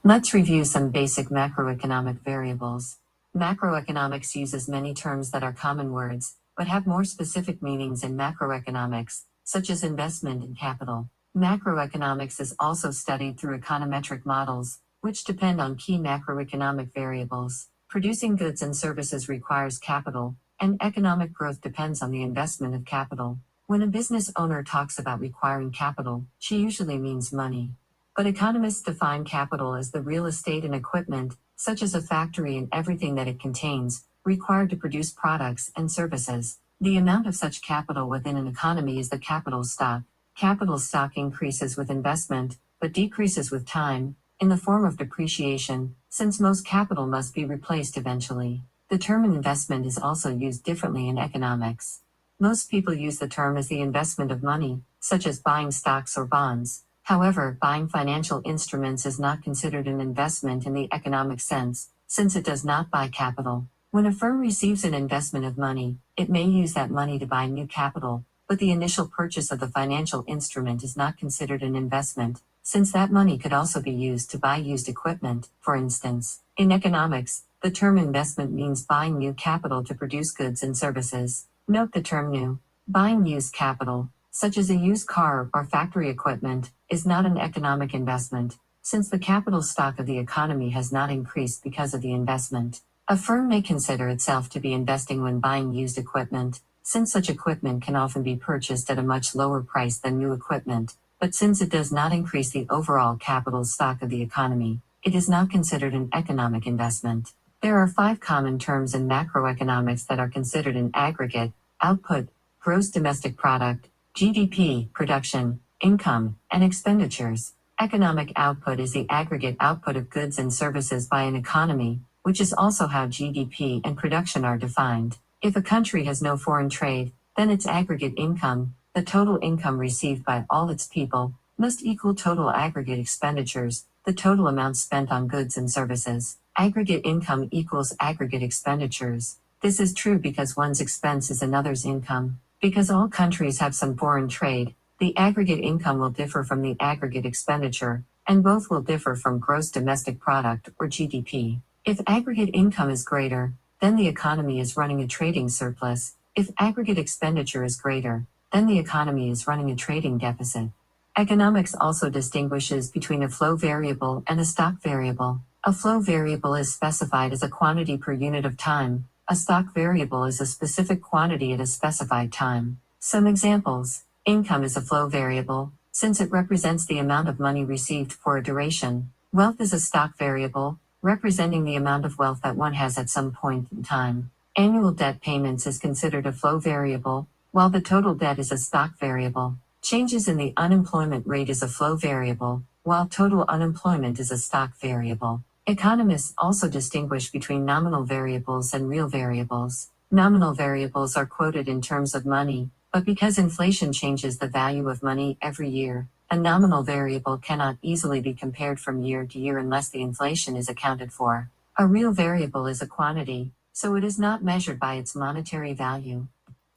Let's review some basic macroeconomic variables. Macroeconomics uses many terms that are common words, but have more specific meanings in macroeconomics, such as investment and capital. Macroeconomics is also studied through econometric models, which depend on key macroeconomic variables. Producing goods and services requires capital, and economic growth depends on the investment of capital. When a business owner talks about requiring capital, she usually means money. But economists define capital as the real estate and equipment, such as a factory and everything that it contains, required to produce products and services. The amount of such capital within an economy is the capital stock. Capital stock increases with investment, but decreases with time, in the form of depreciation, since most capital must be replaced eventually. The term investment is also used differently in economics. Most people use the term as the investment of money, such as buying stocks or bonds. However, buying financial instruments is not considered an investment in the economic sense, since it does not buy capital. When a firm receives an investment of money, it may use that money to buy new capital, but the initial purchase of the financial instrument is not considered an investment, since that money could also be used to buy used equipment, for instance. In economics, the term investment means buying new capital to produce goods and services. Note the term new. Buying used capital, such as a used car or factory equipment, is not an economic investment, since the capital stock of the economy has not increased because of the investment. A firm may consider itself to be investing when buying used equipment, since such equipment can often be purchased at a much lower price than new equipment, but since it does not increase the overall capital stock of the economy, it is not considered an economic investment. There are 5 common terms in macroeconomics that are considered an aggregate: output, gross domestic product, GDP, production, income, and expenditures. Economic output is the aggregate output of goods and services by an economy, which is also how GDP and production are defined. If a country has no foreign trade, then its aggregate income, the total income received by all its people, must equal total aggregate expenditures, the total amount spent on goods and services. Aggregate income equals aggregate expenditures. This is true because one's expense is another's income. Because all countries have some foreign trade, the aggregate income will differ from the aggregate expenditure, and both will differ from gross domestic product or GDP. If aggregate income is greater, then the economy is running a trading surplus. If aggregate expenditure is greater, then the economy is running a trading deficit. Economics also distinguishes between a flow variable and a stock variable. A flow variable is specified as a quantity per unit of time. A stock variable is a specific quantity at a specified time. Some examples. Income is a flow variable, since it represents the amount of money received for a duration. Wealth is a stock variable, representing the amount of wealth that one has at some point in time. Annual debt payments is considered a flow variable, while the total debt is a stock variable. Changes in the unemployment rate is a flow variable, while total unemployment is a stock variable. Economists also distinguish between nominal variables and real variables. Nominal variables are quoted in terms of money, but because inflation changes the value of money every year, a nominal variable cannot easily be compared from year to year unless the inflation is accounted for. A real variable is a quantity, so it is not measured by its monetary value.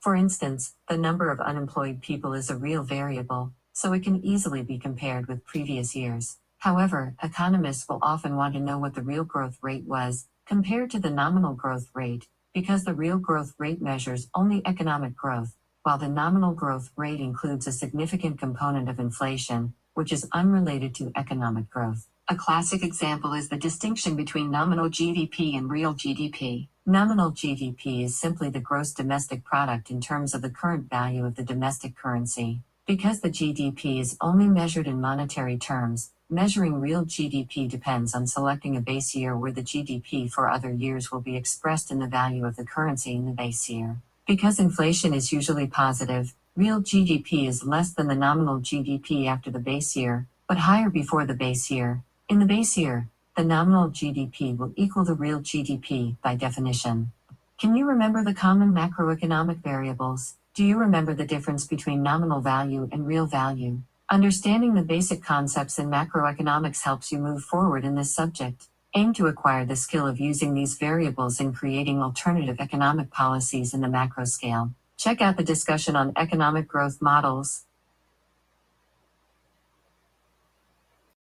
For instance, the number of unemployed people is a real variable, so it can easily be compared with previous years. However, economists will often want to know what the real growth rate was, compared to the nominal growth rate, because the real growth rate measures only economic growth, while the nominal growth rate includes a significant component of inflation, which is unrelated to economic growth. A classic example is the distinction between nominal GDP and real GDP. Nominal GDP is simply the gross domestic product in terms of the current value of the domestic currency. Because the GDP is only measured in monetary terms, measuring real GDP depends on selecting a base year where the GDP for other years will be expressed in the value of the currency in the base year. Because inflation is usually positive, real GDP is less than the nominal GDP after the base year, but higher before the base year. In the base year, the nominal GDP will equal the real GDP by definition. Can you remember the common macroeconomic variables? Do you remember the difference between nominal value and real value? Understanding the basic concepts in macroeconomics helps you move forward in this subject. Aim to acquire the skill of using these variables in creating alternative economic policies in the macro scale. Check out the discussion on economic growth models.